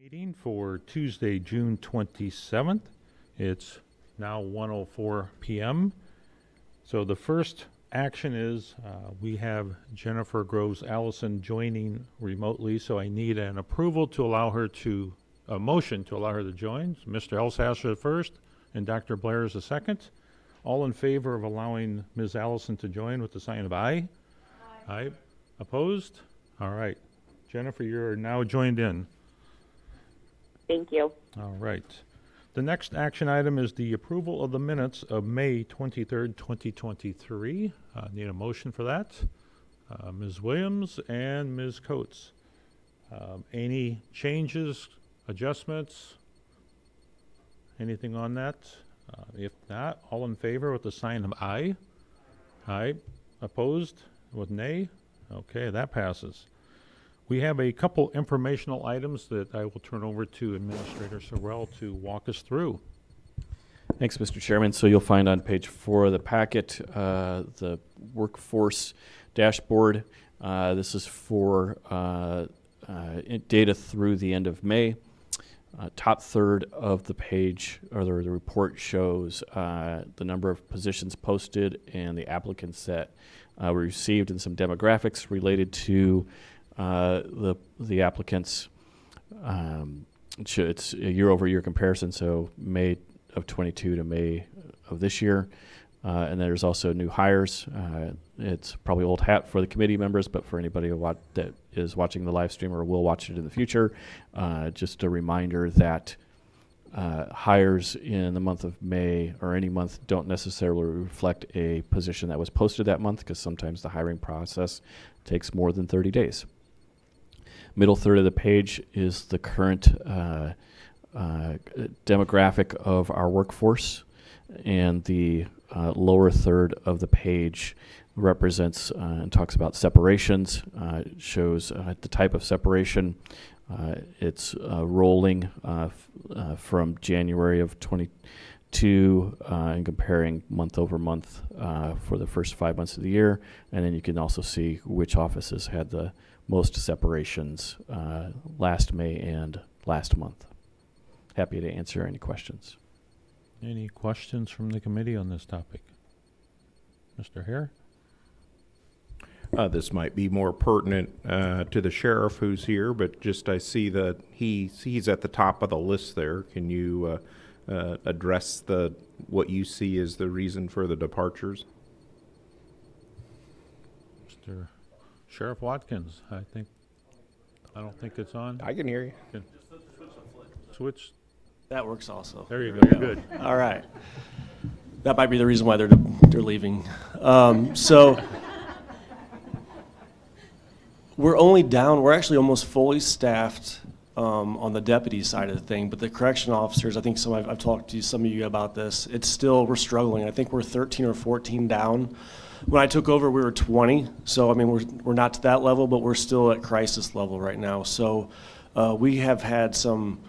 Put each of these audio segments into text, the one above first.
Meeting for Tuesday, June 27th. It's now 1:04 p.m. So the first action is we have Jennifer Groves Allison joining remotely, so I need an approval to allow her to, a motion to allow her to join. So Mr. Elsasser first and Dr. Blair is the second. All in favor of allowing Ms. Allison to join with the sign of aye? Aye. Aye. Opposed? All right. Jennifer, you're now joined in. Thank you. All right. The next action item is the approval of the minutes of May 23rd, 2023. Need a motion for that. Ms. Williams and Ms. Coates. Any changes, adjustments, anything on that? If not, all in favor with the sign of aye? Aye. Opposed with nay? Okay, that passes. We have a couple informational items that I will turn over to Administrator Sorrell to walk us through. Thanks, Mr. Chairman. So you'll find on page 4 of the packet the workforce dashboard. This is for data through the end of May. Top third of the page, or the report, shows the number of positions posted and the applicants that we received, and some demographics related to the applicants. It's a year-over-year comparison, so May of 22 to May of this year. And there's also new hires. It's probably old hat for the committee members, but for anybody that is watching the live stream or will watch it in the future, just a reminder that hires in the month of May or any month don't necessarily reflect a position that was posted that month, because sometimes the hiring process takes more than 30 days. Middle third of the page is the current demographic of our workforce, and the lower third of the page represents and talks about separations. It shows the type of separation. It's rolling from January of 22 and comparing month over month for the first 5 months of the year. And then you can also see which offices had the most separations last May and last month. Happy to answer any questions. Any questions from the committee on this topic? Mr. Hare? This might be more pertinent to the sheriff who's here, but just I see that he's at the top of the list there. Can you address what you see as the reason for the departures? Mr. Sheriff Watkins, I don't think it's on. I can hear you. Switch. That works also. There you go. You're good. All right. That might be the reason why they're leaving. So we're only down. We're actually almost fully staffed on the deputy side of the thing, but the correction officers, I think I've talked to some of you about this. We're struggling. I think we're 13 or 14 down. When I took over, we were 20. So I mean, we're not to that level, but we're still at crisis level right now. So we have had some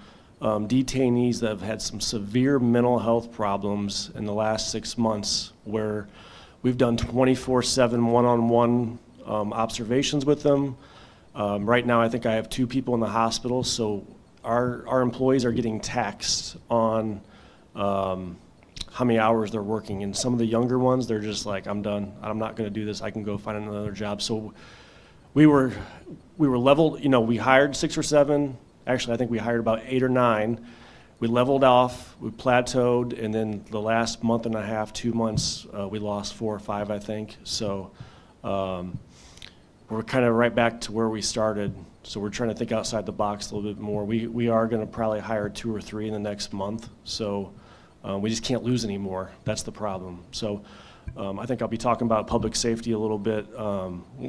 detainees that have had some severe mental health problems in the last 6 months, where we've done 24/7 one-on-one observations with them. Right now, I think I have 2 people in the hospital, so our employees are getting taxed on how many hours they're working. And some of the younger ones, they're just like, I'm done. I'm not going to do this. I can go find another job. So we were leveled. We hired 6 or 7. Actually, I think we hired about 8 or 9. We leveled off, we plateaued, and then the last month and a half, 2 months, we lost 4 or 5, I think. So we're kind of right back to where we started. So we're trying to think outside the box a little bit more. We are going to probably hire 2 or 3 in the next month. So we just can't lose anymore. That's the problem. So I think I'll be talking about public safety a little bit.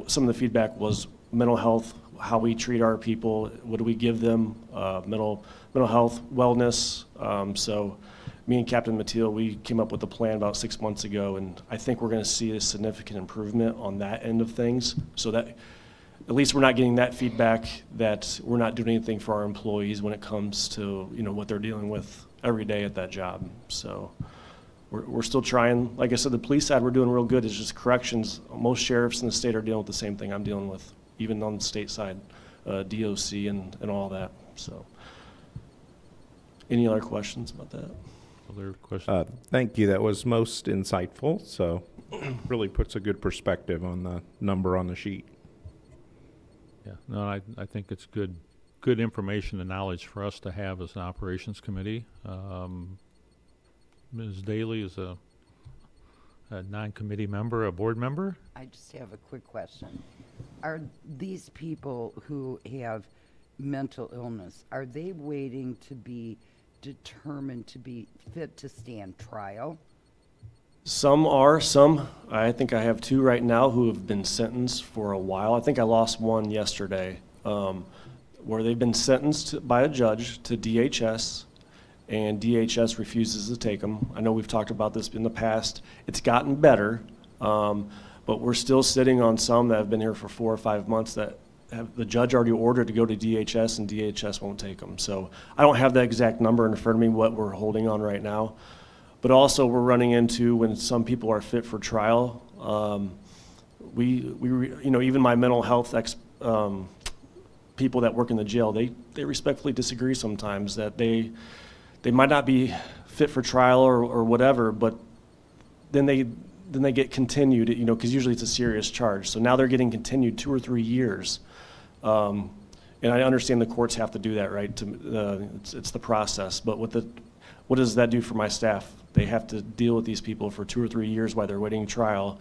Some of the feedback was mental health, how we treat our people, what do we give them, mental health, wellness. So me and Captain Mathiel, we came up with a plan about 6 months ago, and I think we're going to see a significant improvement on that end of things, so that at least we're not getting that feedback that we're not doing anything for our employees when it comes to what they're dealing with every day at that job. So we're still trying. Like I said, the police side, we're doing real good. It's just corrections. Most sheriffs in the state are dealing with the same thing I'm dealing with, even on the state side, DOC and all that. So Any other questions about that? Other questions? Thank you. That was most insightful. So really puts a good perspective on the number on the sheet. Yeah, no, I think it's good information and knowledge for us to have as an operations committee. Ms. Daly is a non-committee member, a board member. I just have a quick question. Are these people who have mental illness, are they waiting to be determined to be fit to stand trial? Some are, some, I think I have two right now who have been sentenced for a while. I think I lost one yesterday, where they've been sentenced by a judge to DHS, and DHS refuses to take them. I know we've talked about this in the past. It's gotten better, but we're still sitting on some that have been here for 4 or 5 months that have the judge already ordered to go to DHS, and DHS won't take them. So I don't have the exact number in front of me, what we're holding on right now. But also we're running into when some people are fit for trial. Even my mental health people that work in the jail, they respectfully disagree sometimes that they might not be fit for trial or whatever, but then they get continued, because usually it's a serious charge. So now they're getting continued 2 or 3 years. And I understand the courts have to do that, right? It's the process. But what does that do for my staff? They have to deal with these people for 2 or 3 years while they're waiting trial.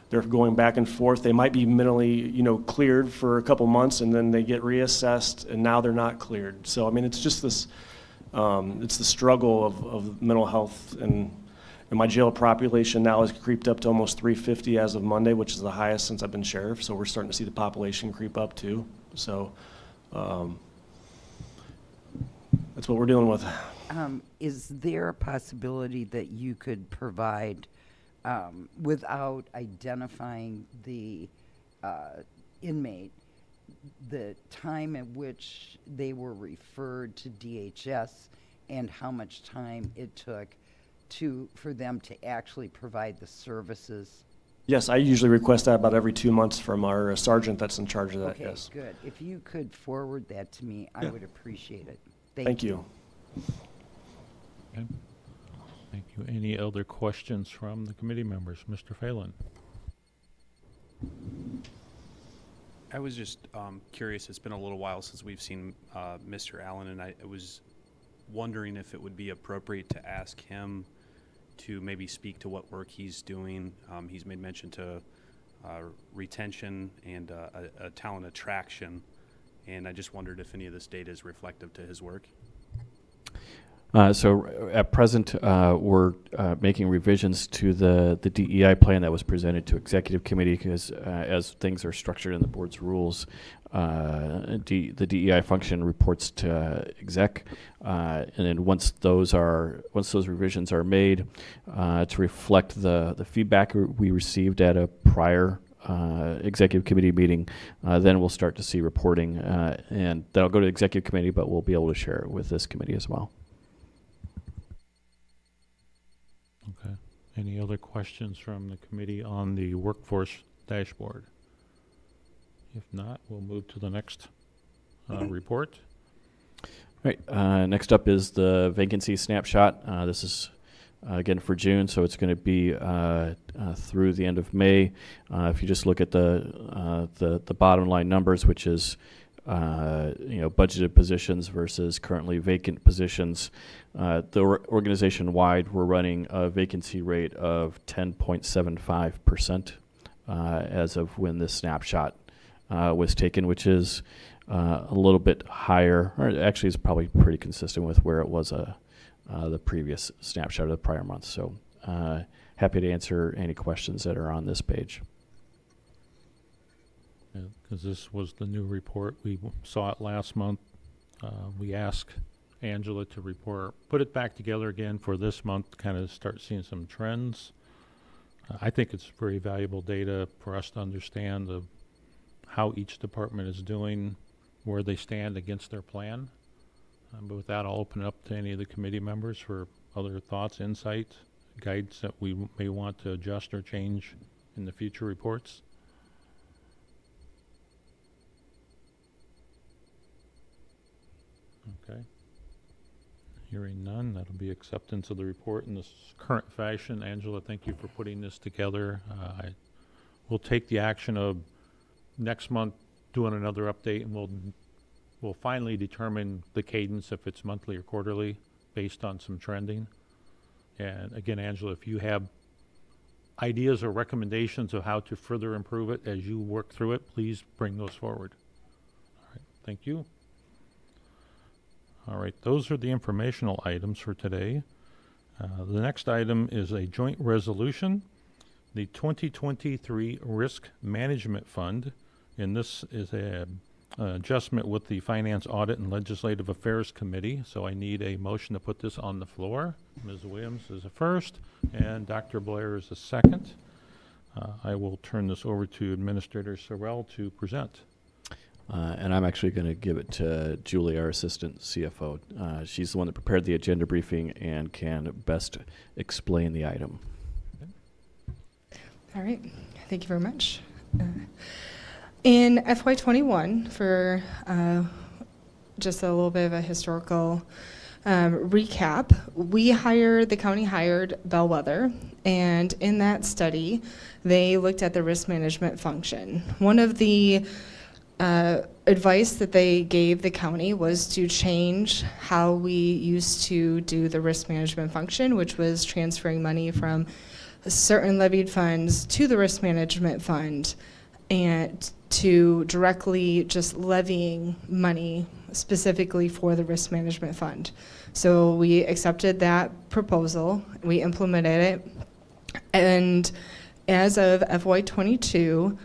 They're going back and forth. They might be mentally, cleared for a couple months, and then they get reassessed, and now they're not cleared. So, I mean, it's just this, it's the struggle of mental health. And my jail population now has creeped up to almost 350 as of Monday, which is the highest since I've been sheriff. So we're starting to see the population creep up too. So that's what we're dealing with. Is there a possibility that you could provide, without identifying the inmate, the time at which they were referred to DHS and how much time it took for them to actually provide the services? Yes, I usually request that about every 2 months from our sergeant that's in charge of that, Okay, yes. good. If you could forward that to me, I Yeah. would appreciate it. Thank you. Okay. Thank you. Any other questions from the committee members? Mr. Phelan? I was just curious. It's been a little while since we've seen Mr. Allen, and I was wondering if it would be appropriate to ask him to maybe speak to what work he's doing. He's made mention to retention and a talent attraction, and I just wondered if any of this data is reflective to his work. So at present, we're making revisions to the DEI plan that was presented to executive committee because as things are structured in the board's rules, the DEI function reports to exec, and then once those revisions are made to reflect the feedback we received at a prior executive committee meeting, then we'll start to see reporting, and that'll go to executive committee, but we'll be able to share it with this committee as well. Okay. Any other questions from the committee on the workforce dashboard? If not, we'll move to the next report. Right. Next up is the vacancy snapshot. This is again for June, so it's going to be through the end of May. If you just look at the bottom line numbers, which is budgeted positions versus currently vacant positions, organization wide, we're running a vacancy rate of 10.75% as of when this snapshot was taken, which is a little bit higher, or actually is probably pretty consistent with where it was the previous snapshot of the prior month. So happy to answer any questions that are on this page. Because this was the new report. We saw it last month. We asked Angela to put it back together again for this month, kind of start seeing some trends. I think it's very valuable data for us to understand how each department is doing, where they stand against their plan. But with that, I'll open it up to any of the committee members for other thoughts, insight, guidance that we may want to adjust or change in the future reports. Okay. Hearing none, that'll be acceptance of the report in this current fashion. Angela, thank you for putting this together. We'll take the action of next month doing another update, and we'll finally determine the cadence, if it's monthly or quarterly, based on some trending. And again, Angela, if you have ideas or recommendations of how to further improve it as you work through it, please bring those forward. All right, thank you. All right, those are the informational items for today. The next item is a joint resolution, the 2023 Risk Management Fund, and this is an adjustment with the Finance Audit and Legislative Affairs Committee, so I need a motion to put this on the floor. Ms. Williams is a first, and Dr. Blair is a second. I will turn this over to Administrator Sorrell to present. And I'm actually going to give it to Julie, our Assistant CFO. She's the one that prepared the agenda briefing and can best explain the item. All right, thank you very much. In FY21, for just a little bit of a historical recap, the county hired Bellwether, and in that study, they looked at the risk management function. One of the advice that they gave the county was to change how we used to do the risk management function, which was transferring money from certain levied funds to the risk management fund, and to directly just levying money specifically for the risk management fund. So we accepted that proposal, we implemented it, and as of FY22,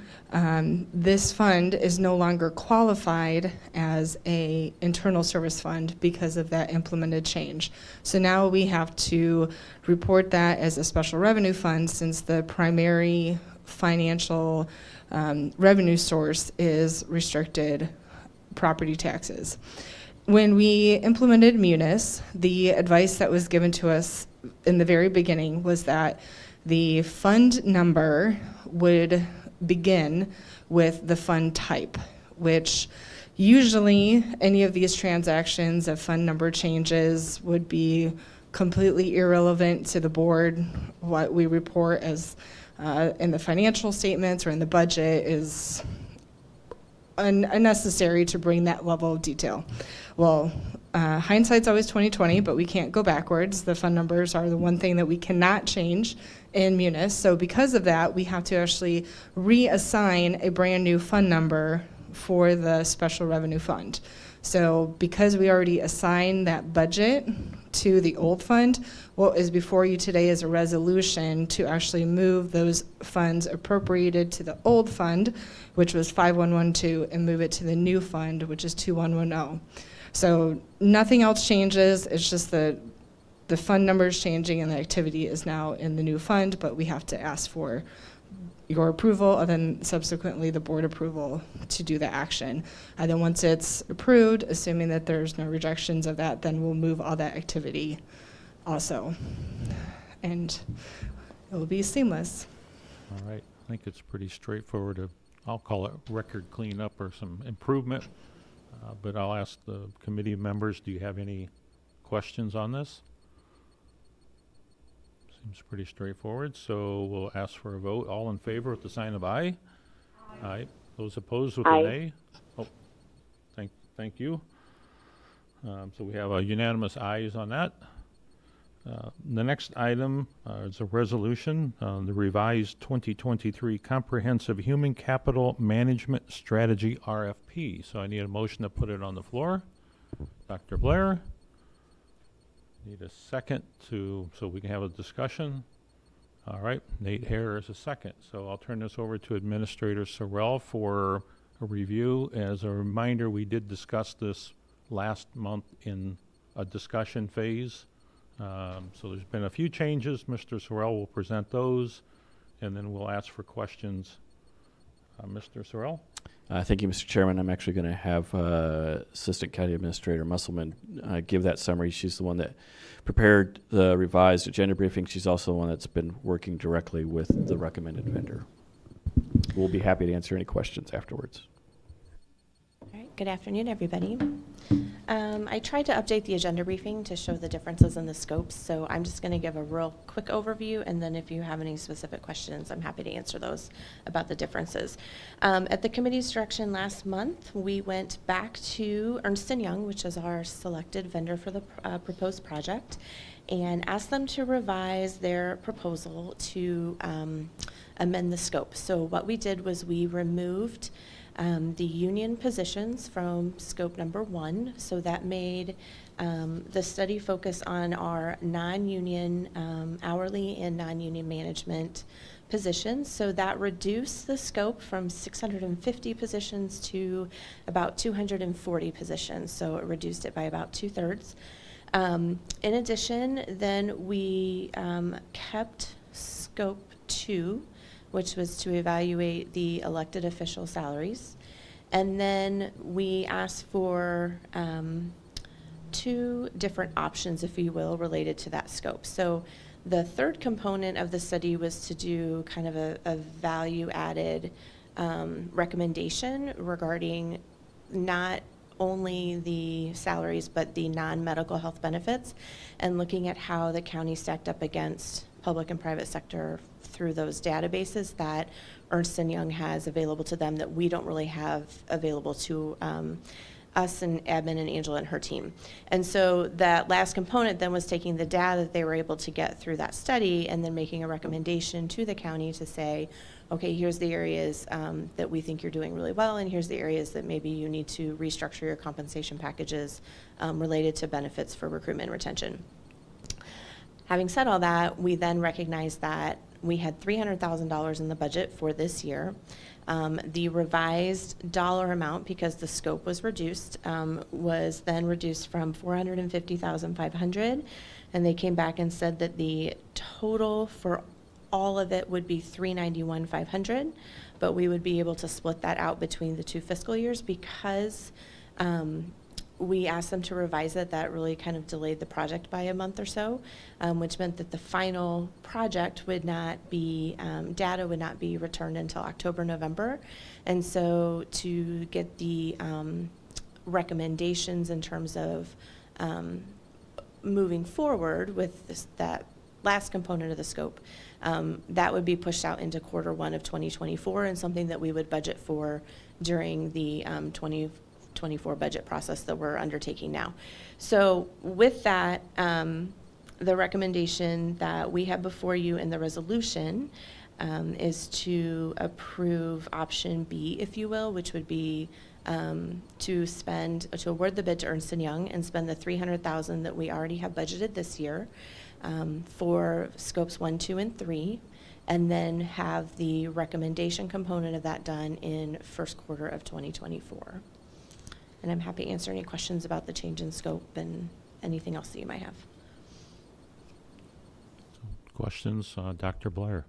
this fund is no longer qualified as a internal service fund because of that implemented change. So now we have to report that as a special revenue fund, since the primary financial revenue source is restricted property taxes. When we implemented Munis, the advice that was given to us in the very beginning was that the fund number would begin with the fund type, which usually any of these transactions of fund number changes would be completely irrelevant to the board. What we report as in the financial statements or in the budget is unnecessary to bring that level of detail. Well, hindsight's always 20/20, but we can't go backwards. The fund numbers are the one thing that we cannot change in Munis. So because of that, we have to actually reassign a brand new fund number for the special revenue fund. So because we already assigned that budget to the old fund, what is before you today is a resolution to actually move those funds appropriated to the old fund, which was 5112, and move it to the new fund, which is 2110. So nothing else changes, it's just the fund number is changing and the activity is now in the new fund, but we have to ask for your approval and then subsequently the board approval to do the action. And then once it's approved, assuming that there's no rejections of that, then we'll move all that activity also. And it will be seamless. All right, I think it's pretty straightforward. I'll call it record cleanup or some improvement, but I'll ask the committee members, do you have any questions on this? Seems pretty straightforward, so we'll ask for a vote. All in favor with the sign of aye? Aye. Those opposed with a Aye. nay? Oh, thank you. So we have a unanimous ayes on that. The next item is a resolution, the revised 2023 Comprehensive Human Capital Management Strategy RFP. So I need a motion to put it on the floor. Dr. Blair? Need a second so we can have a discussion. All right, Nate Hare is a second. So I'll turn this over to Administrator Sorrell for a review. As a reminder, we did discuss this last month in a discussion phase. So there's been a few changes. Mr. Sorrell will present those, and then we'll ask for questions. Mr. Sorrell? Thank you, Mr. Chairman. I'm actually going to have Assistant County Administrator Musselman give that summary. She's the one that prepared the revised agenda briefing. She's also the one that's been working directly with the recommended vendor. We'll be happy to answer any questions afterwards. All right, good afternoon, everybody. I tried to update the agenda briefing to show the differences in the scopes, so I'm just going to give a real quick overview, and then if you have any specific questions, I'm happy to answer those about the differences. At the committee's direction last month, we went back to Ernst & Young, which is our selected vendor for the proposed project, and asked them to revise their proposal to amend the scope. So what we did was we removed the union positions from scope number 1, so that made the study focus on our non-union hourly and non-union management positions. So that reduced the scope from 650 positions to about 240 positions. So it reduced it by about 2/3. In addition, then we kept scope 2, which was to evaluate the elected official salaries. And then we asked for 2 different options, if you will, related to that scope. So the third component of the study was to do kind of a value-added recommendation regarding not only the salaries, but the non-medical health benefits, and looking at how the county stacked up against public and private sector through those databases that Ernst & Young has available to them that we don't really have available to us and admin and Angela and her team. And so that last component then was taking the data that they were able to get through that study and then making a recommendation to the county to say, okay, here's the areas that we think you're doing really well, and here's the areas that maybe you need to restructure your compensation packages related to benefits for recruitment and retention. Having said all that, we then recognized that we had $300,000 in the budget for this year. The revised dollar amount, because the scope was reduced, was then reduced from $450,500, and they came back and said that the total for all of it would be $391,500, but we would be able to split that out between the 2 fiscal years because we asked them to revise it. That really kind of delayed the project by a month or so, which meant that the final project would not be, data would not be returned until October, November. And so to get the recommendations in terms of moving forward with that last component of the scope, that would be pushed out into Q1 of 2024 and something that we would budget for during the 2024 budget process that we're undertaking now. So with that, the recommendation that we have before you in the resolution is to approve option B, if you will, which would be to award the bid to Ernst & Young and spend the $300,000 that we already have budgeted this year for scopes 1, 2, and 3, and then have the recommendation component of that done in Q1 of 2024. And I'm happy to answer any questions about the change in scope and anything else that you might have. Questions, Dr. Blair?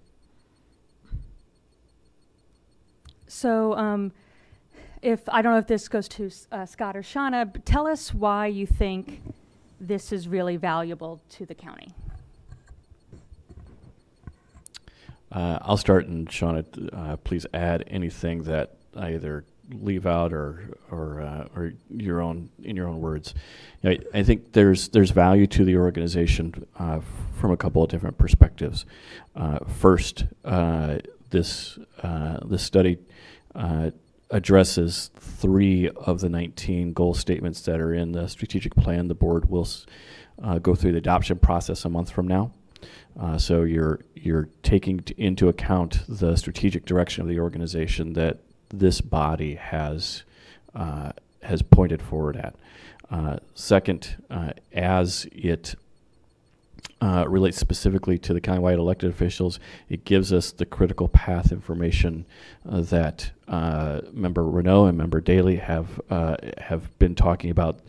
So I don't know if this goes to Scott or Shauna, but tell us why you think this is really valuable to the county. I'll start, and Shauna, please add anything that I either leave out or your own words. You know, I think there's value to the organization from a couple of different perspectives. First, this study addresses 3 of the 19 goal statements that are in the strategic plan. The board will go through the adoption process a month from now. So you're taking into account the strategic direction of the organization that this body has pointed forward at. Second, as it relates specifically to the countywide elected officials, it gives us the critical path information that Member Renault and Member Daly have been talking about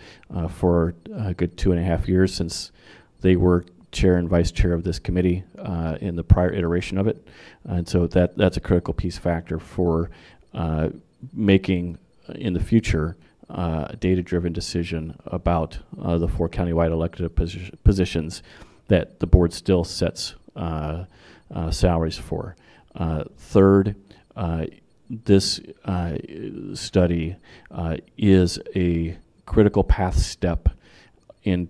for a good 2.5 years since they were chair and vice chair of this committee in the prior iteration of it. And so that's a critical piece factor for making in the future a data-driven decision about the 4 countywide elected positions that the board still sets salaries for. Third, this study is a critical path step in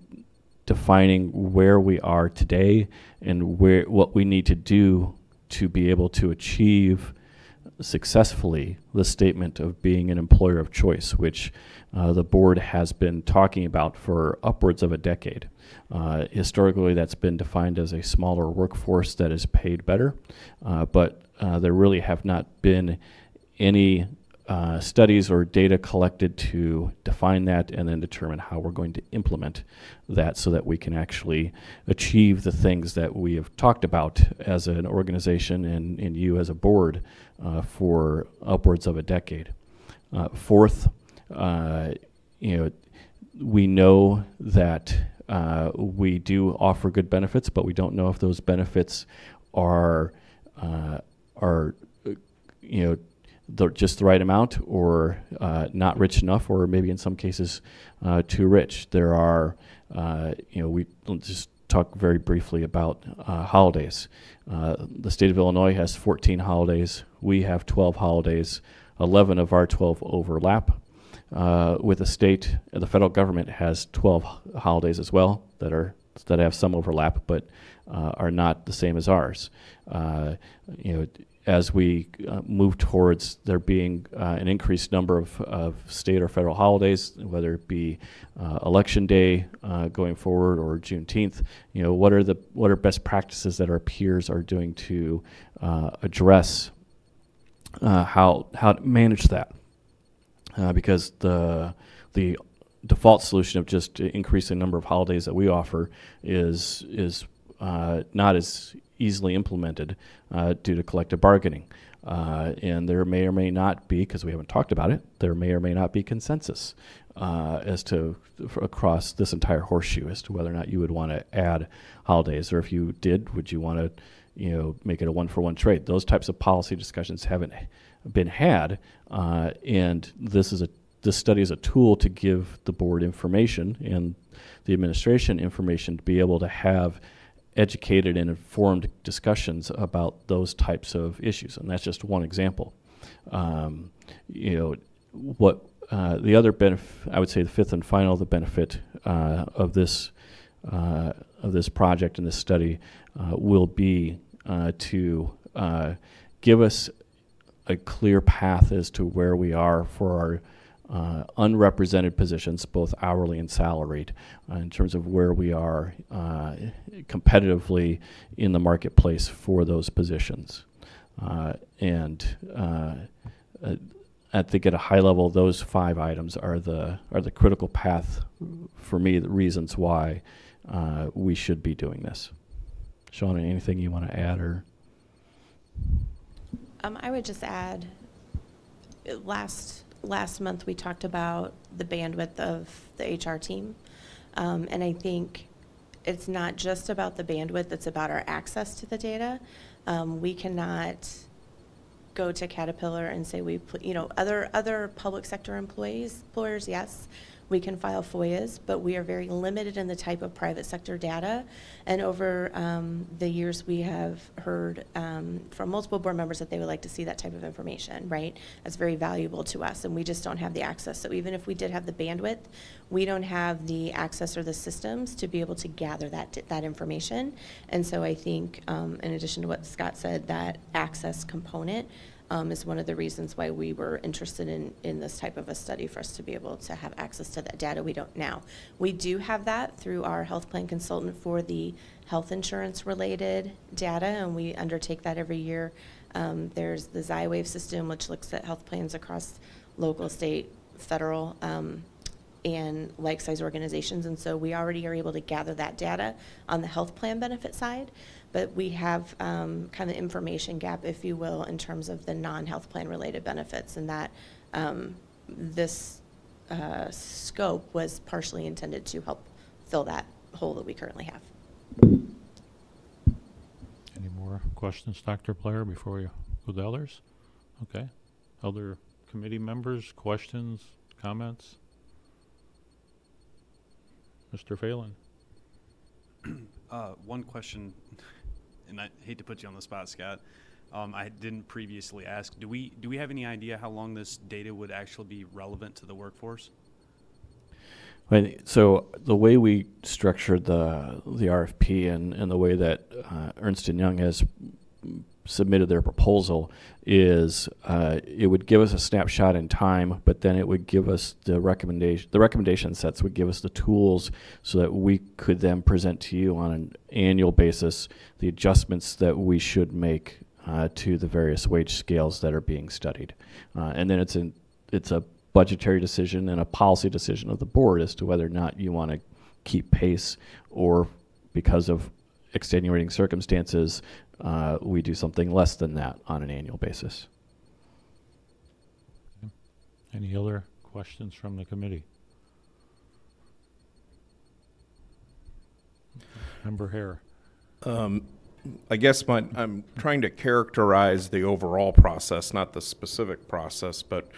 defining where we are today and what we need to do to be able to achieve successfully the statement of being an employer of choice, which the board has been talking about for upwards of a decade. Historically, that's been defined as a smaller workforce that is paid better, but there really have not been any studies or data collected to define that and then determine how we're going to implement that so that we can actually achieve the things that we have talked about as an organization and you as a board for upwards of a decade. Fourth, we know that we do offer good benefits, but we don't know if those benefits are just the right amount or not rich enough, or maybe in some cases too rich. There are, we just talk very briefly about holidays. The state of Illinois has 14 holidays. We have 12 holidays. 11 of our 12 overlap with the state. The federal government has 12 holidays as well that have some overlap, but are not the same as ours. As we move towards there being an increased number of state or federal holidays, whether it be Election Day going forward or Juneteenth, what are best practices that our peers are doing to address how to manage that? Because the default solution of just increasing the number of holidays that we offer is not as easily implemented due to collective bargaining. And there may or may not be, because we haven't talked about it, there may or may not be consensus as to across this entire horseshoe as to whether or not you would want to add holidays, or if you did, would you want to make it a one-for-one trade? Those types of policy discussions haven't been had, and this study is a tool to give the board information and the administration information to be able to have educated and informed discussions about those types of issues, and that's just one example. The other benefit, I would say, the fifth and final, the benefit of this project and this study will be to give us a clear path as to where we are for our unrepresented positions, both hourly and salaried, in terms of where we are competitively in the marketplace for those positions. I think at a high level, those 5 items are the critical path for me, the reasons why we should be doing this. Shauna, anything you want to add? Or I would just add, last month we talked about the bandwidth of the HR team, and I think it's not just about the bandwidth, it's about our access to the data. We cannot go to Caterpillar and say other public sector employers, yes, we can file FOIAs, but we are very limited in the type of private sector data. And over the years, we have heard from multiple board members that they would like to see that type of information, right? That's very valuable to us, and we just don't have the access. So even if we did have the bandwidth, we don't have the access or the systems to be able to gather that information. And so I think, in addition to what Scott said, that access component is one of the reasons why we were interested in this type of a study, for us to be able to have access to that data we don't now. We do have that through our health plan consultant for the health insurance related data, and we undertake that every year. There's the XyWave system, which looks at health plans across local, state, federal, and like-size organizations, and so we already are able to gather that data on the health plan benefit side. But we have kind of information gap, if you will, in terms of the non-health plan related benefits, and that this scope was partially intended to help fill that hole that we currently have. Any more questions, Dr. Blair, before we go to others? Okay. Other committee members, questions, comments? Mr. Phelan. One question, and I hate to put you on the spot, Scott. I didn't previously ask. Do we have any idea how long this data would actually be relevant to the workforce? So the way we structured the RFP and the way that Ernst & Young has submitted their proposal is it would give us a snapshot in time, but then it would give us the recommendation sets would give us the tools so that we could then present to you on an annual basis the adjustments that we should make to the various wage scales that are being studied. And then it's a budgetary decision and a policy decision of the board as to whether or not you want to keep pace, or because of extenuating circumstances, we do something less than that on an annual basis. Any other questions from the committee? Member Hare. I guess I'm trying to characterize the overall process, not the specific process, but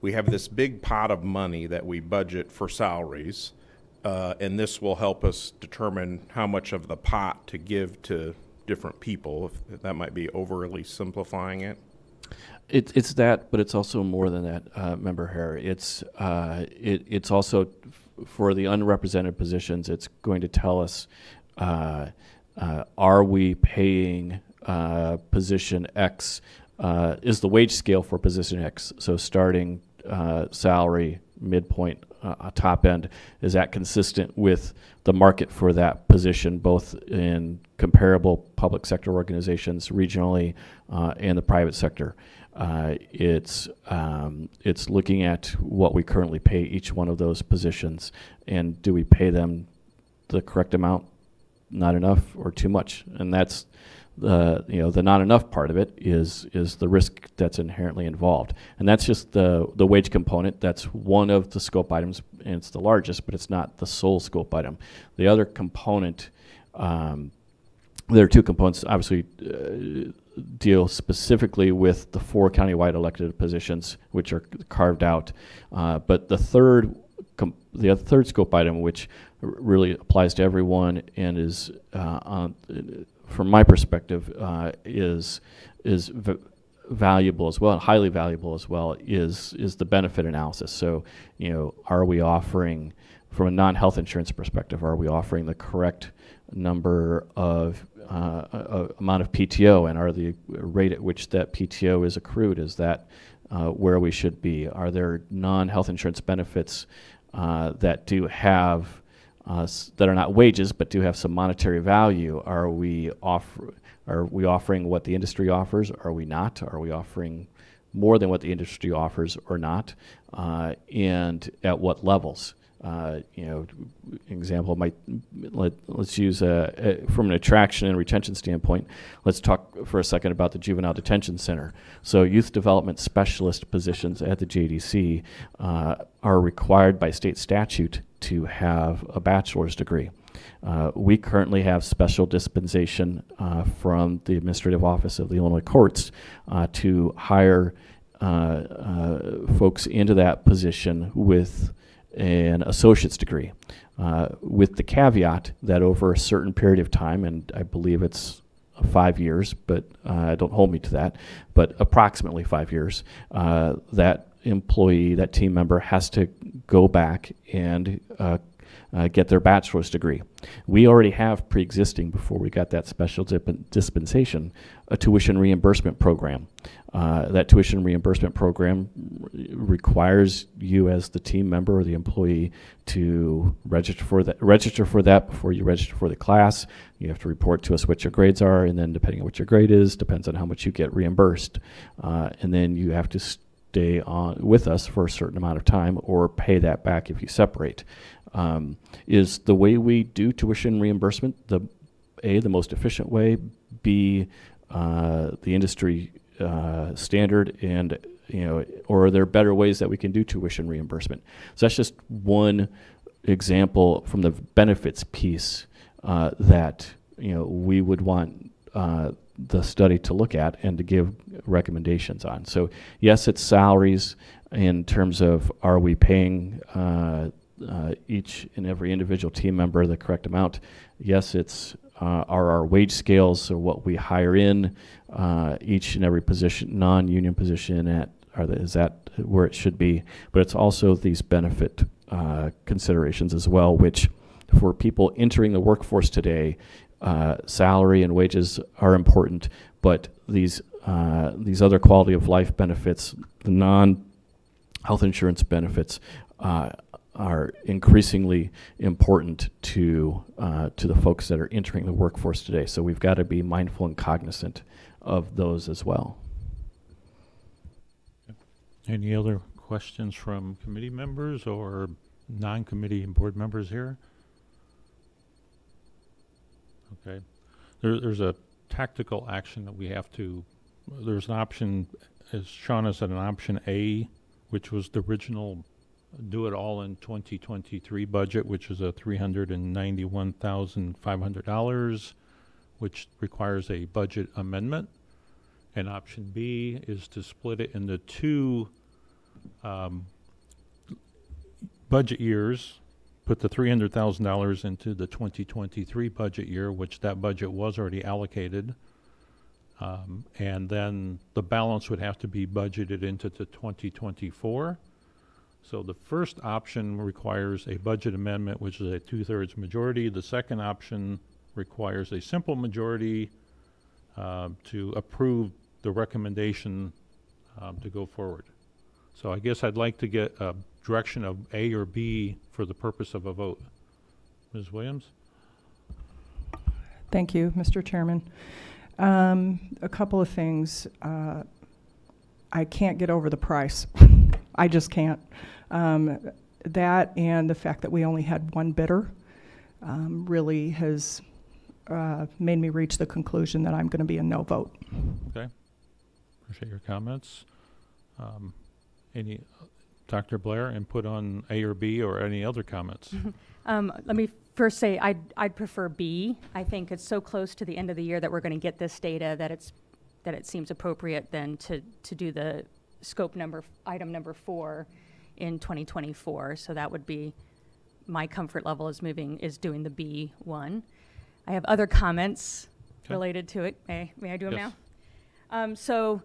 we have this big pot of money that we budget for salaries, and this will help us determine how much of the pot to give to different people, if that might be overly simplifying it. It's that, but it's also more than that, Member Hare. It's also for the unrepresented positions. It's going to tell us, are we paying position X? Is the wage scale for position X, so starting salary, midpoint, top end, is that consistent with the market for that position, both in comparable public sector organizations regionally and the private sector? It's looking at what we currently pay each one of those positions, and do we pay them the correct amount, not enough, or too much? And that's the not enough part of it is the risk that's inherently involved, and that's just the wage component. That's one of the scope items, and it's the largest, but it's not the sole scope item. The other component, there are two components. Obviously, deal specifically with the 4 countywide elected positions, which are carved out. But the third scope item, which really applies to everyone and is from my perspective, is valuable as well, and highly valuable as well, is the benefit analysis. So, are we offering, from a non-health insurance perspective, are we offering the correct number of amount of PTO, and are the rate at which that PTO is accrued, is that where we should be? Are there non-health insurance benefits that do have that are not wages but do have some monetary value? Are we offering what the industry offers? Are we not? Are we offering more than what the industry offers or not? And at what levels? Example might let's use from an attraction and retention standpoint. Let's talk for a second about the juvenile detention center. So youth development specialist positions at the JDC are required by state statute to have a bachelor's degree. We currently have special dispensation from the Administrative Office of the Illinois Courts to hire folks into that position with an associate's degree, with the caveat that over a certain period of time, and I believe it's 5 years, but don't hold me to that, but approximately 5 years, that employee, that team member, has to go back and get their bachelor's degree. We already have pre-existing, before we got that special dispensation, a tuition reimbursement program. That tuition reimbursement program requires you as the team member or the employee to register for that before you register for the class. You have to report to us what your grades are, and then depending on what your grade is, depends on how much you get reimbursed. And then you have to stay on with us for a certain amount of time or pay that back if you separate. Is the way we do tuition reimbursement the most efficient way, B, the industry standard, and or are there better ways that we can do tuition reimbursement? So that's just one example from the benefits piece that we would want the study to look at and to give recommendations on. So yes, it's salaries in terms of, are we paying each and every individual team member the correct amount? Yes, it's are our wage scales, so what we hire in each and every position, non-union position, is that where it should be? But it's also these benefit considerations as well, which for people entering the workforce today, salary and wages are important, but these other quality of life benefits, the non-health insurance benefits, are increasingly important to the folks that are entering the workforce today. So we've got to be mindful and cognizant of those as well. Any other questions from committee members or non-committee and board members here? Okay. There's a tactical action that we have to, there's an option, as Shauna said, an option A, which was the original do it all in 2023 budget, which is a $391,500, which requires a budget amendment. And option B is to split it into two budget years, put the $300,000 into the 2023 budget year, which that budget was already allocated. And then the balance would have to be budgeted into the 2024. So the first option requires a budget amendment, which is a 2/3 majority. The second option requires a simple majority to approve the recommendation to go forward. So I guess I'd like to get a direction of A or B for the purpose of a vote. Ms. Williams? Thank you, Mr. Chairman. A couple of things. I can't get over the price. I just can't. That and the fact that we only had one bidder really has made me reach the conclusion that I'm going to be a no vote. Okay. Appreciate your comments. Any, Dr. Blair, input on A or B or any other comments? Let me first say I'd prefer B. I think it's so close to the end of the year that we're going to get this data that it seems appropriate then to do the scope item number 4 in 2024. So that would be my comfort level is doing the B one. I have other comments related to it. May I do them Yes. now?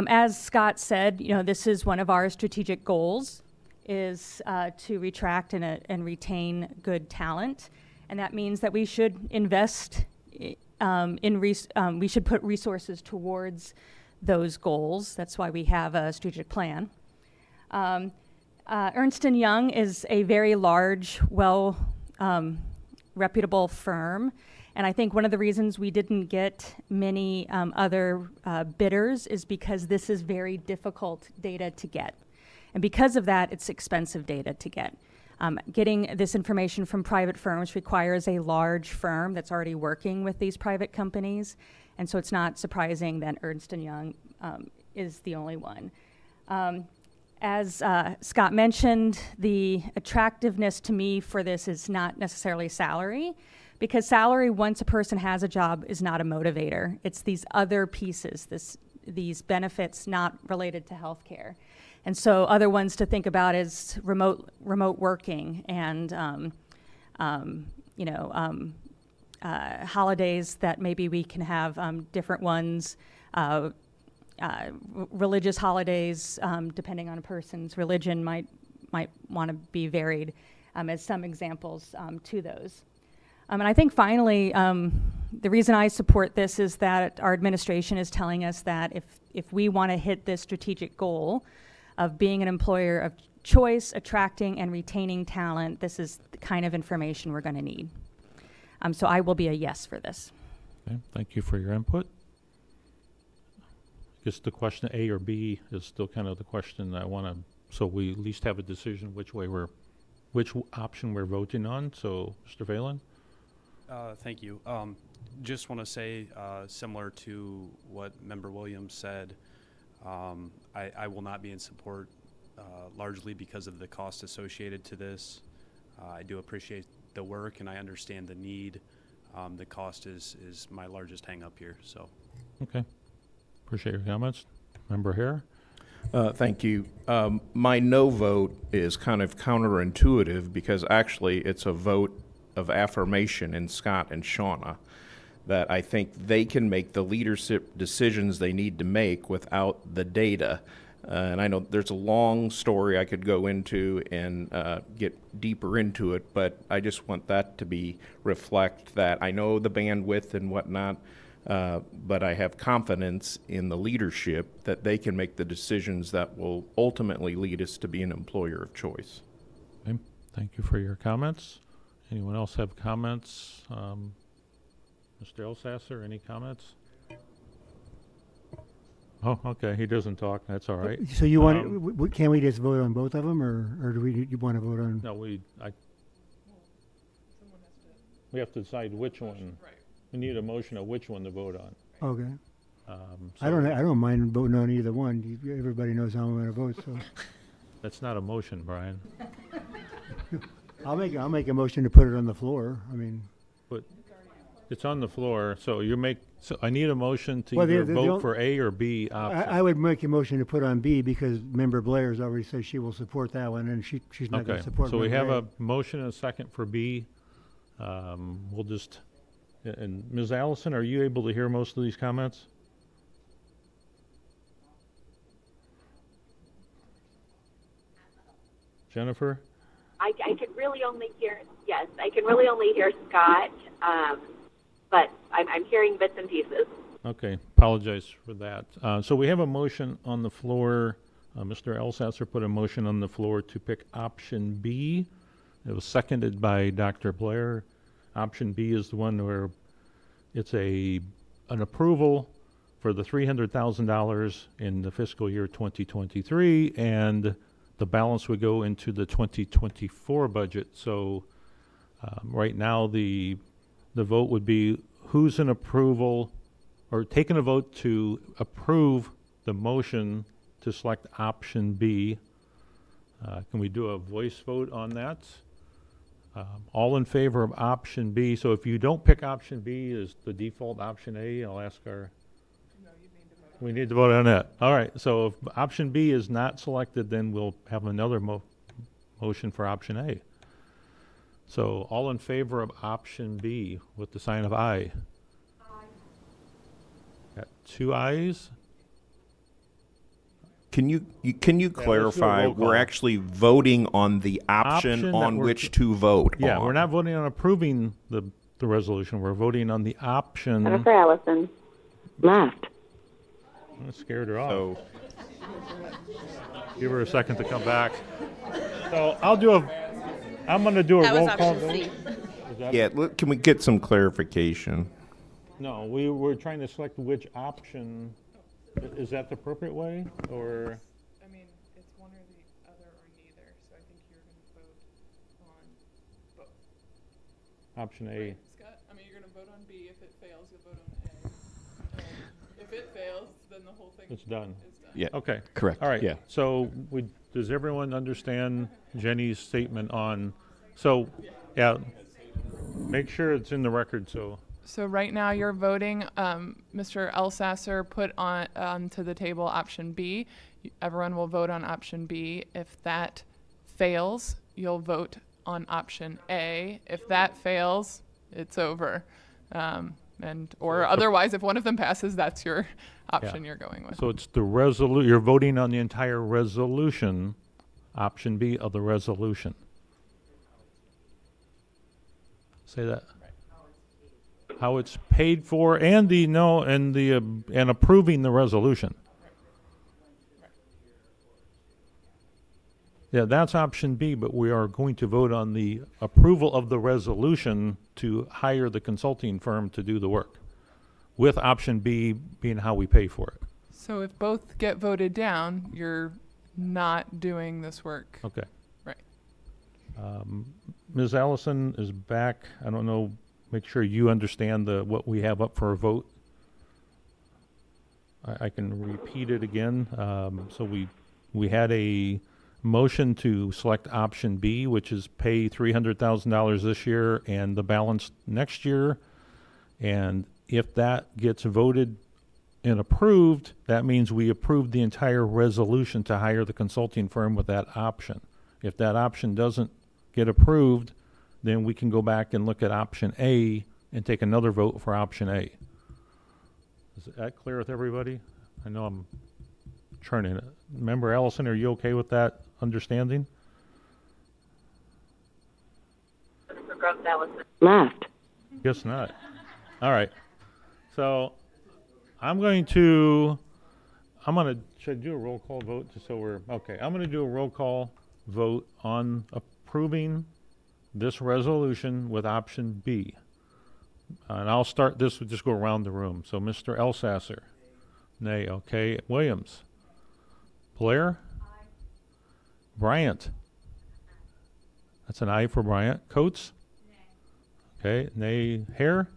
As Scott said, this is one of our strategic goals is to attract and retain good talent. And that means that we should invest we should put resources towards those goals. That's why we have a strategic plan. Ernst & Young is a very large, reputable firm. And I think one of the reasons we didn't get many other bidders is because this is very difficult data to get. And because of that, it's expensive data to get. Getting this information from private firms requires a large firm that's already working with these private companies. And so it's not surprising that Ernst & Young is the only one. As Scott mentioned, the attractiveness to me for this is not necessarily salary, because salary, once a person has a job, is not a motivator. It's these other pieces, these benefits not related to healthcare. And so other ones to think about is remote working and holidays that maybe we can have different ones, religious holidays, depending on a person's religion, might want to be varied as some examples to those. And I think finally, the reason I support this is that our administration is telling us that if we want to hit this strategic goal of being an employer of choice, attracting and retaining talent, this is the kind of information we're going to need. So I will be a yes for this. Okay, thank you for your input. I guess the question A or B is still kind of the question that I want to, so we at least have a decision which option we're voting on. So, Mr. Phelan? Thank you. Just want to say, similar to what Member Williams said, I will not be in support largely because of the cost associated to this. I do appreciate the work and I understand the need. The cost is my largest hang up here. So, Okay. Appreciate your comments. Member Hare? Thank you. My no vote is kind of counterintuitive because actually it's a vote of affirmation in Scott and Shauna that I think they can make the leadership decisions they need to make without the data. And I know there's a long story I could go into and get deeper into it, but I just want that to be reflect that I know the bandwidth and whatnot, but I have confidence in the leadership that they can make the decisions that will ultimately lead us to be an employer of choice. Okay, thank you for your comments. Anyone else have comments? Mr. Elsasser, any comments? Oh, okay, he doesn't talk, that's all right. So you want, can we just vote on both of them, or do you want to vote on? No, we have to decide which one. We need a motion of which one to vote on. Okay. I So don't mind voting on either one. Everybody knows how I'm going to vote, so. That's not a motion, Brian. I'll make a motion to put it on the floor. I mean, But it's on the floor, so so I need a motion to Well, either the vote only- for A or B I option. would make a motion to put on B because Member Blair's already said she will support that one, and she's not going Okay, to support so we have Member a motion and a second for B. We'll just, and Ms. Allison, are you able to hear most of these comments? Jennifer? I can really only hear, yes, I can really only hear Scott, but I'm hearing bits and pieces. Okay, apologize for that. So we have a motion on the floor. Mr. Elsasser put a motion on the floor to pick option B. It was seconded by Dr. Blair. Option B is the one where it's an approval for the $300,000 in the fiscal year 2023, and the balance would go into the 2024 budget. So right now the vote would be who's in approval, or taking a vote to approve the motion to select option B. Can we do a voice vote on that? All in favor of option B. So if you don't pick option B as the default option A, I'll ask our... We need to vote on that. All right, so if option B is not selected, then we'll have another motion for option A. So all in favor of option B with the sign of aye. Got 2 ayes. Can you do a clarify? roll We're call. actually voting on the option Option that on we're- which to vote Yeah, on. we're not voting on approving the resolution. We're voting on the option. Jennifer Allison, left. I scared her off. So Give her a second to come back. So I'm going to do a That was roll call option vote. C. Is that- yeah, can we get some clarification? No, we were trying to select which option. Is that the appropriate way, or? I mean, it's one or the other or neither, so I think you're gonna vote on both. Option A. Right, Scott? I mean, you're gonna vote on B. If it fails, you'll vote on A. If it fails, then the whole thing It's done. is done. Yeah, Okay. correct. All right. Yeah. So does everyone understand Jenny's statement on, so, yeah, make sure it's in the record, so. So right now you're voting, Mr. Elsasser put on to the table option B. Everyone will vote on option B. If that fails, you'll vote on option A. If that fails, it's over. Or otherwise, if one of them passes, that's your option you're going with. So it's the you're voting on the entire resolution, option B of the resolution. Say that. How it's paid for, and and approving the resolution. Yeah, that's option B, but we are going to vote on the approval of the resolution to hire the consulting firm to do the work, with option B being how we pay for it. So if both get voted down, you're not doing this work. Okay. Right. Ms. Allison is back. I don't know, make sure you understand what we have up for a vote. I can repeat it again. So we had a motion to select option B, which is pay $300,000 this year and the balance next year. And if that gets voted and approved, that means we approved the entire resolution to hire the consulting firm with that option. If that option doesn't get approved, then we can go back and look at option A and take another vote for option A. Is that clear with everybody? I know I'm churning it. Member Allison, are you okay with that understanding? Jennifer Groves Allison. Left. Guess not. All right. So I'm gonna, should I do a roll call vote just so we're, okay. I'm gonna do a roll call vote on approving this resolution with option B. And I'll start this, we'll just go around the room. So Mr. Elsasser, nay, okay. Williams, Blair, Bryant, that's an aye for Bryant. Coates, okay, nay. Hare,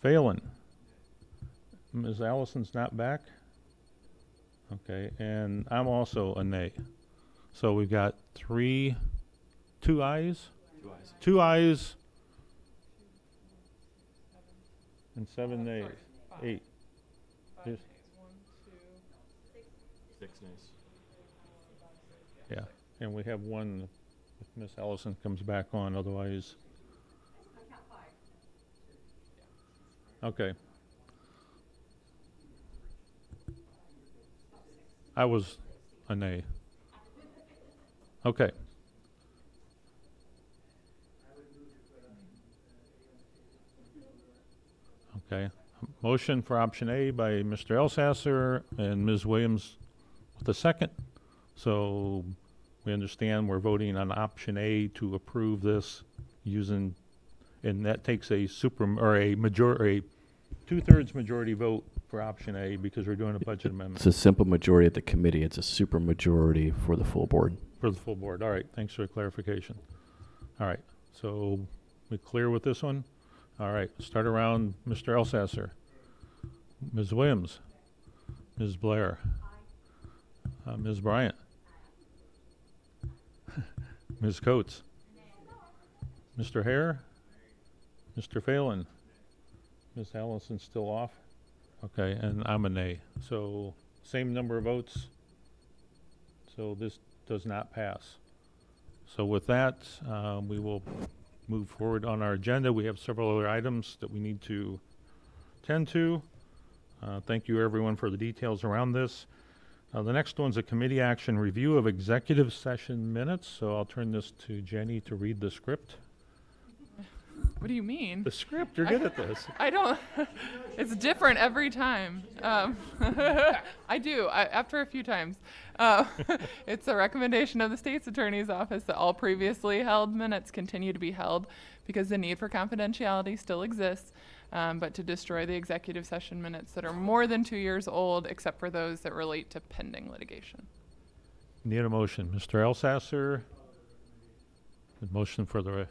Phelan, Ms. Allison's not back, okay, and I'm also a nay. So we've got two ayes, and 7 nays, 8. Yes. 6 nays. Yeah, and we have one if Miss Allison comes back on, otherwise. Okay. I was a nay. Okay. Okay. Motion for option A by Mr. Elsasser and Ms. Williams with a second. So we understand we're voting on option A to approve this using, and that takes a two-thirds majority vote for option A because we're doing a budget amendment. It's a simple majority at the committee. It's a super majority for the full board. For the full board. All right, thanks for the clarification. All right, so we clear with this one? All right, start around Mr. Elsasser. Ms. Williams. Ms. Blair. Ms. Bryant. Ms. Coates. Mr. Hare. Mr. Phelan. Ms. Allison's still off. Okay, and I'm a nay. So same number of votes. So this does not pass. So with that, we will move forward on our agenda. We have several other items that we need to tend to. Thank you everyone for the details around this. The next one's a committee action review of executive session minutes. So I'll turn this to Jenny to read the script. What do you mean? The script, you're good at this. I don't, it's different every time. I do, after a few times. It's a recommendation of the state's attorney's office that all previously held minutes continue to be held because the need for confidentiality still exists, but to destroy the executive session minutes that are more than 2 years old, except for those that relate to pending litigation. Need a motion. Mr. Elsasser, the motion for the,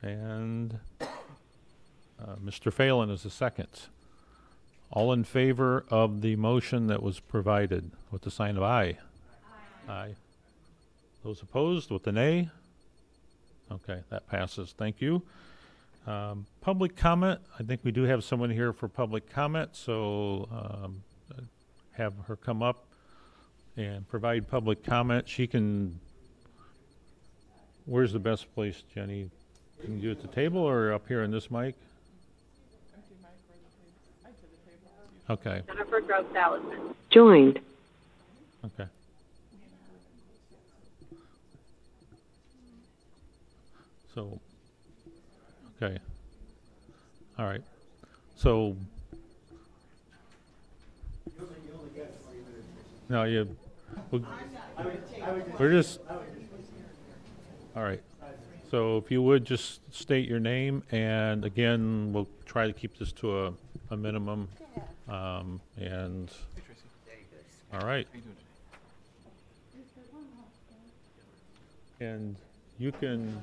and Mr. Phelan is the second. All in favor of the motion that was provided with the sign of aye? Aye. Those opposed with the nay? Okay, that passes. Thank you. Public comment. I think we do have someone here for public comment, so have her come up and provide public comment. She can, where's the best place, Jenny? Can you do it at the table or up here in this mic? Okay. Jennifer Groves Allison. Joined. Okay. So, okay. All right. So, no, we're just, all right. So if you would just state your name, and again, we'll try to keep this to a minimum. And, all right. And you can.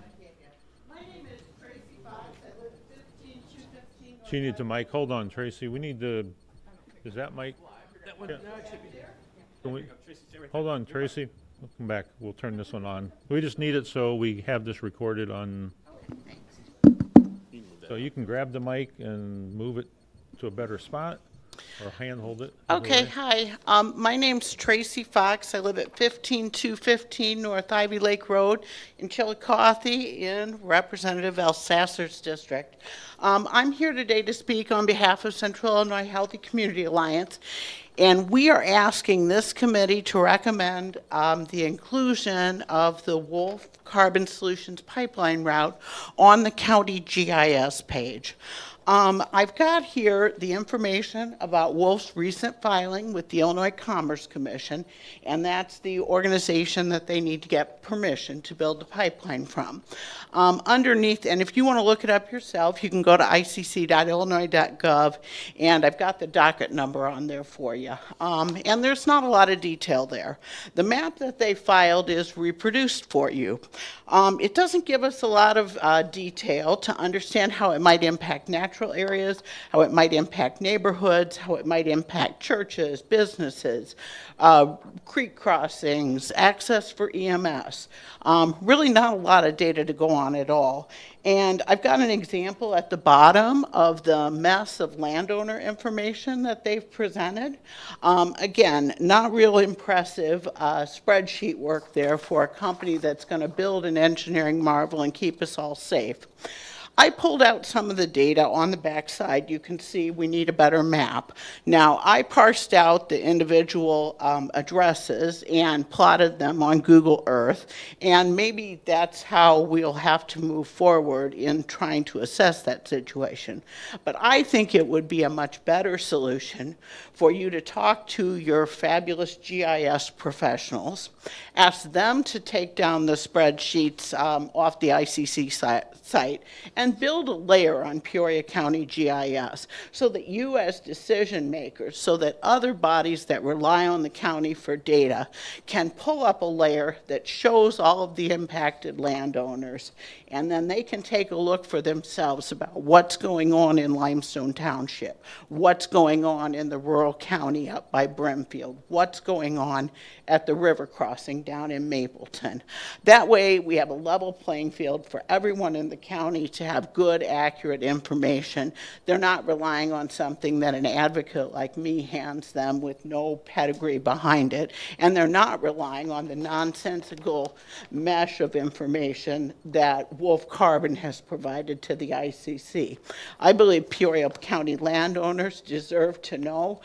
My name is Tracy Fox. I live at 15215. She needs a mic. Hold on, Tracy. We need to, is that mic? That one, no, it should be there. Can we, hold on, Tracy. We'll come back. We'll turn this one on. We just need it so we have this recorded on. So you can grab the mic and move it to a better spot. or handhold it. Okay, either way. hi. My name's Tracy Fox. I live at 15215 North Ivy Lake Road in Chillicothe in Representative Elsasser's district. I'm here today to speak on behalf of Central Illinois Healthy Community Alliance, and we are asking this committee to recommend the inclusion of the Wolf Carbon Solutions pipeline route on the county GIS page. I've got here the information about Wolf's recent filing with the Illinois Commerce Commission, and that's the organization that they need to get permission to build the pipeline from. Underneath, and if you want to look it up yourself, you can go to icc.illinois.gov, and I've got the docket number on there for you. And there's not a lot of detail there. The map that they filed is reproduced for you. It doesn't give us a lot of detail to understand how it might impact natural areas, how it might impact neighborhoods, how it might impact churches, businesses, creek crossings, access for EMS. Really not a lot of data to go on at all. And I've got an example at the bottom of the mess of landowner information that they've presented. Again, not real impressive spreadsheet work there for a company that's going to build an engineering marvel and keep us all safe. I pulled out some of the data on the backside. You can see we need a better map. Now, I parsed out the individual addresses and plotted them on Google Earth, and maybe that's how we'll have to move forward in trying to assess that situation. But I think it would be a much better solution for you to talk to your fabulous GIS professionals, ask them to take down the spreadsheets off the ICC site, and build a layer on Peoria County GIS so that you as decision makers, so that other bodies that rely on the county for data can pull up a layer that shows all of the impacted landowners, and then they can take a look for themselves about what's going on in Limestone Township, what's going on in the rural county up by Brimfield, what's going on at the river crossing down in Mapleton. That way we have a level playing field for everyone in the county to have good, accurate information. They're not relying on something that an advocate like me hands them with no pedigree behind it, and they're not relying on the nonsensical mesh of information that Wolf Carbon has provided to the ICC. I believe Peoria County landowners deserve to know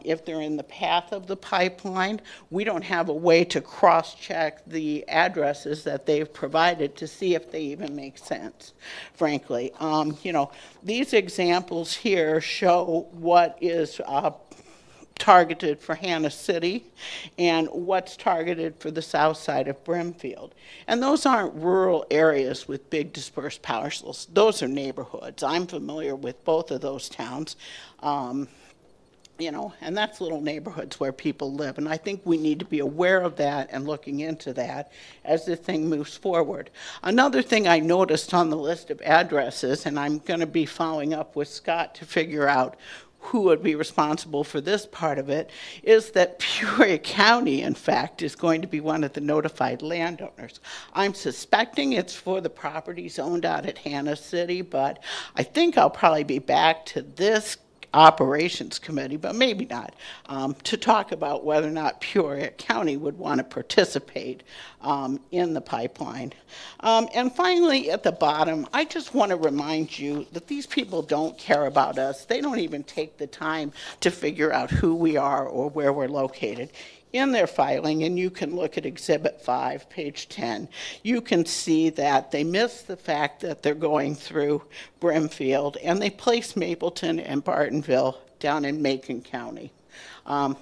if they're in the path of the pipeline. We don't have a way to cross-check the addresses that they've provided to see if they even make sense, frankly. You know, these examples here show what is targeted for Hannah City and what's targeted for the south side of Brimfield. And those aren't rural areas with big dispersed parcels. Those are neighborhoods. I'm familiar with both of those towns. You know, and that's little neighborhoods where people live. And I think we need to be aware of that and looking into that as the thing moves forward. Another thing I noticed on the list of addresses, and I'm going to be following up with Scott to figure out who would be responsible for this part of it, is that Peoria County, in fact, is going to be one of the notified landowners. I'm suspecting it's for the properties owned out at Hannah City, but I think I'll probably be back to this operations committee, but maybe not, to talk about whether or not Peoria County would want to participate in the pipeline. And finally, at the bottom, I just want to remind you that these people don't care about us. They don't even take the time to figure out who we are or where we're located. In their filing, and you can look at Exhibit 5, page 10, you can see that they miss the fact that they're going through Brimfield, and they place Mapleton and Bartonville down in Macon County.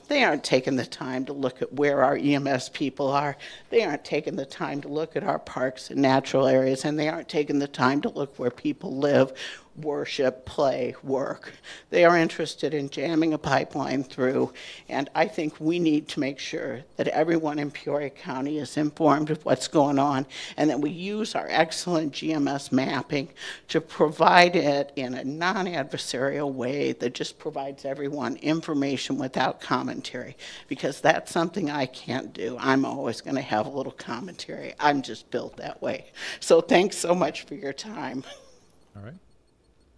They aren't taking the time to look at where our EMS people are. They aren't taking the time to look at our parks and natural areas, and they aren't taking the time to look where people live, worship, play, work. They are interested in jamming a pipeline through, and I think we need to make sure that everyone in Peoria County is informed of what's going on, and that we use our excellent GMS mapping to provide it in a non-adversarial way that just provides everyone information without commentary, because that's something I can't do. I'm always going to have a little commentary. I'm just built that way. So thanks so much for your time. All right.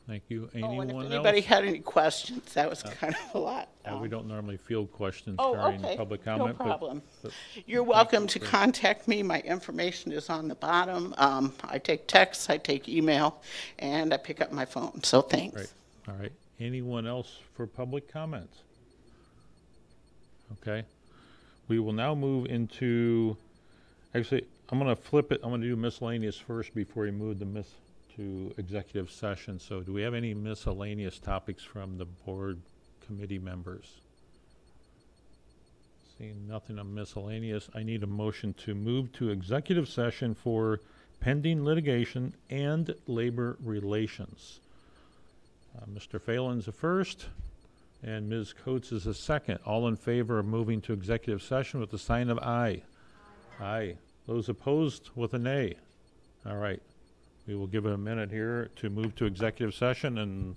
Thank you. Oh, and Anyone if else? anybody had any questions, that was kind of a lot. We don't normally field questions Oh, during okay. public No comment. problem. but You're thank welcome you to for- contact me. My information is on the bottom. I take texts, I take email, and I pick up my phone. So thanks. Right, all right. Anyone else for public comments? Okay. We will now move into, actually, I'm gonna flip it. I'm gonna do miscellaneous first before we move to executive session. So do we have any miscellaneous topics from the board committee members? Seeing nothing on miscellaneous, I need a motion to move to executive session for pending litigation and labor relations. Mr. Phelan's the first, and Ms. Coates is the second. All in favor of moving to executive session with the sign of aye. Aye. Those opposed with a nay. All right. We will give it a minute here to move to executive session, and